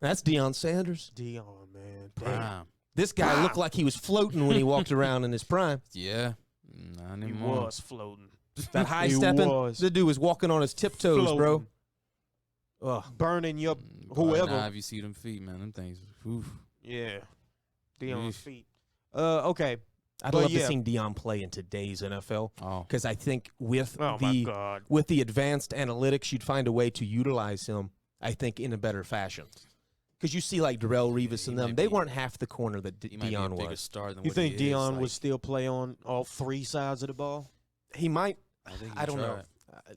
That's Deion Sanders. Deion, man. Prime. This guy looked like he was floating when he walked around in his prime. Yeah. Not He anymore. was floating. That high He stepping. was. The dude was walking on his tiptoes, bro. Ugh. Burning your But whoever. Nah, if you see them feet, man, them things. Oof. Yeah. Deion's Yeesh. feet. Okay. I'd But love to yeah. see Deion play in today's NFL Oh. because I think with Oh, my the God. with the advanced analytics, you'd find a way to utilize him, I think, in a better fashion. Because you see like Darrell Revis he and them, might they be- weren't half the corner that He might Deion be a bigger was. star than You what think he is, Deion like, would still play on all three sides of the ball? He might. I think he I don't know. tried.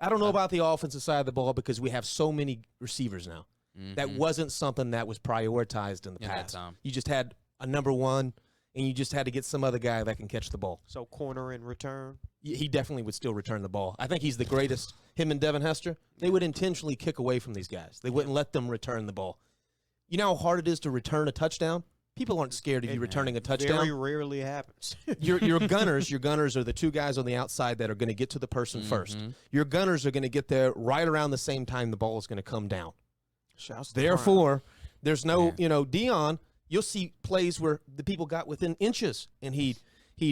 I don't know about the offensive side of the ball because we have so many receivers now. That Mhm. wasn't something that was prioritized in the In that past. time. You just had a number one, and you just had to get some other guy that can catch the ball. So corner in return? He definitely would still return the ball. I think he's the greatest. Him and Devin Hester, they would intentionally kick away from these guys. They wouldn't let them return the ball. You know how hard it is to return a touchdown? People aren't scared of you returning a touchdown. Very rarely happens. Your gunners are the two guys on the outside that are going to get to the person first. Mhm. Your gunners are going to get there right around the same time the ball is going to come down. Shouts to Prime. Therefore, there's no, Yeah. Deion, you'll see plays where the people got within inches, and he'd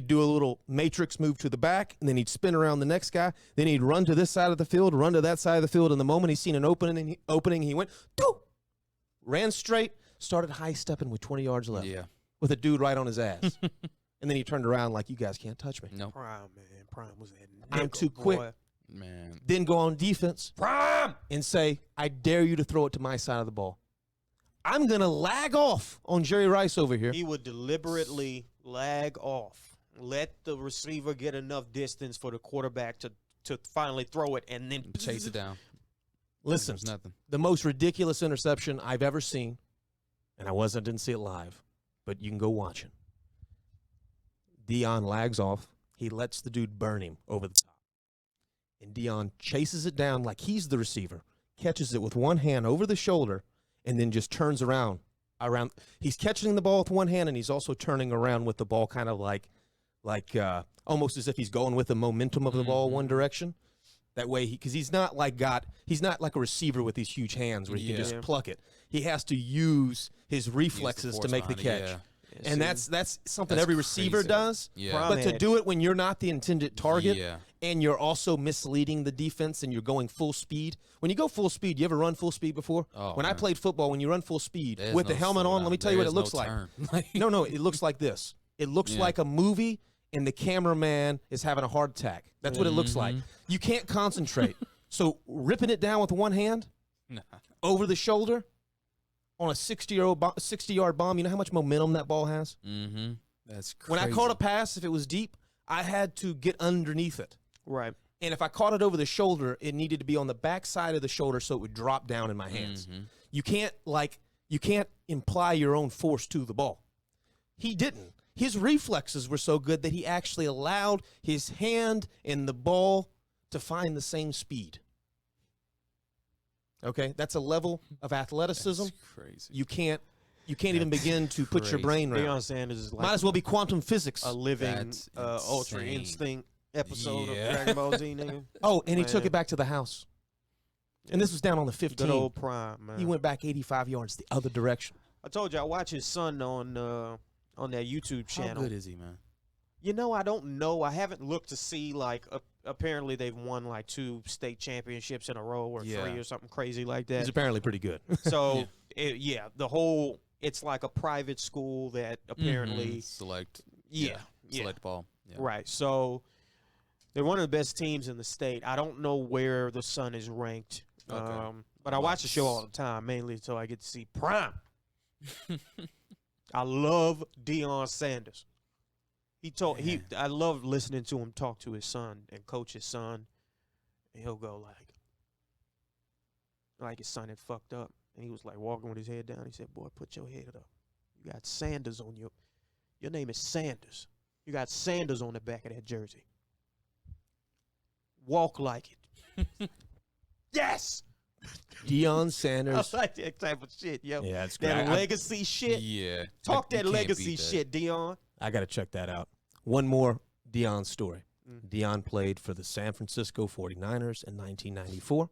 do a little matrix move to the back, and then he'd spin around the next guy. Then he'd run to this side of the field, run to that side of the field, and the moment he's seen an opening, he went, doo! Ran straight, started high-stepping with 20 yards left Yeah. with a dude right on his ass. And then he turned around like, you guys can't touch me. Nope. Prime, man. Prime was that I'm nickel, too quick. boy. Man. Then go on defense Prime! and say, I dare you to throw it to my side of the ball. I'm going to lag off on Jerry Rice over here. He would deliberately lag off, let the receiver get enough distance for the quarterback to finally throw it, and then Chase it down. Listen, There's nothing. the most ridiculous interception I've ever seen, and I didn't see it live, but you can go watch it. Deion lags off. He lets the dude burn him over the top. And Deion chases it down like he's the receiver, catches it with one hand over the shoulder, and then just turns around. He's catching the ball with one hand, and he's also turning around with the ball kind of like almost as if he's going with the momentum of the ball one direction. That way, because he's not like a receiver with these huge hands where he can Yeah. just pluck it. He has to use his reflexes to force make the behind it, catch. yeah. And that's something That's every receiver crazy. does. Yeah. Prime But to had- do it when you're not the intended target Yeah. and you're also misleading the defense and you're going full speed. When you go full speed, you ever run full speed before? Oh, when I man. played football, when you run full speed There's with the no helmet on, let me slowdown. tell you what it There's looks no like. turn. No, it looks like this. It looks Yeah. like a movie and the cameraman is having a heart attack. That's what it looks like. You can't concentrate. So ripping it down with one hand Nah. over the shoulder on a 60-yard bomb, you know how much momentum that ball has? Mm-hmm. That's crazy. When I caught a pass, if it was deep, I had to get underneath it. Right. And if I caught it over the shoulder, it needed to be on the back side of the shoulder so it would drop down in my hands. Mhm. You can't imply your own force to the ball. He didn't. His reflexes were so good that he actually allowed his hand and the ball to find the same speed. Okay, that's a level of athleticism That's crazy. you can't even begin to put your crazy. brain around. Deion Sanders is Might like as well be quantum physics. a living That's Ultra insane. Instinct episode Yeah. of Dragon Ball Z, nigga. Oh, and he took Man. it back to the house. And this was down on the Good 15. old Prime, man. He went back 85 yards the other direction. I told you I watch his son on that YouTube How channel. good is he, man? You know, I don't know. I haven't looked to see like apparently they've won like 2 state championships in a row or Yeah. 3 or something crazy like He's that. apparently pretty good. So it's like a private school that apparently Select. yeah. Select ball. Yeah. Right. So they're one of the best teams in the state. I don't know where the son is ranked. Okay. But I watch the show all the time, mainly so I get to see Prime. I love Deion Sanders. I love listening to him talk to his son and coach his son. And he'll go like his son had fucked up. And he was like walking with his head down. He said, "Boy, put your head up. You got Sanders on your name is Sanders. You got Sanders on the back of that jersey. Walk like it." Yes. Deion I Sanders. like that type of shit, yo. Yeah, it's That great. legacy shit. Yeah. Talk You that can't legacy beat that. shit, Deion. I got to check that out. One more Deion story. Mm. Deion played for the San Francisco 49ers in 1994.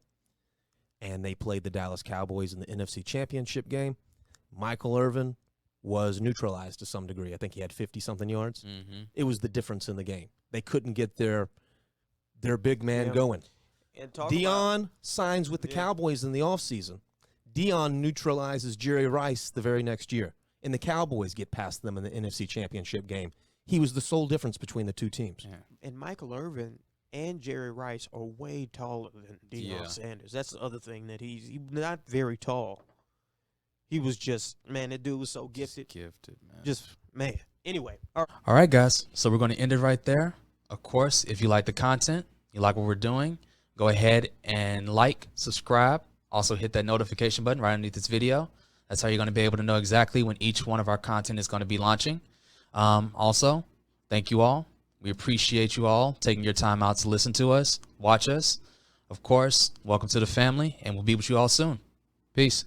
and they played the Dallas Cowboys in the NFC Championship game. Michael Irvin was neutralized to some degree. I think he had 50-something yards. Mm-hmm. It was the difference in the game. They couldn't get their big man going. And talk Deion signs with the Yeah. Cowboys in the offseason. Deion neutralizes Jerry Rice the very next year, and the Cowboys get past them in the NFC Championship game. He was the sole difference between the two teams. Yeah. and Michael Irvin and Jerry Rice are way taller than Deion Yeah. Sanders. That's the other thing, that he's not very tall. He was just, man, that dude was so gifted. Gifted, man. Just, man. Anyway, all right. All right, guys. So we're going to end it right there. Of course, if you like the content, you like what we're doing, go ahead and like, subscribe. Also hit that notification button right underneath this video. That's how you're going to be able to know exactly when each one of our content is going to be launching. Also, thank you all. We appreciate you all taking your time out to listen to us, watch us. Of course, welcome to the family, and we'll be with you all soon. Peace.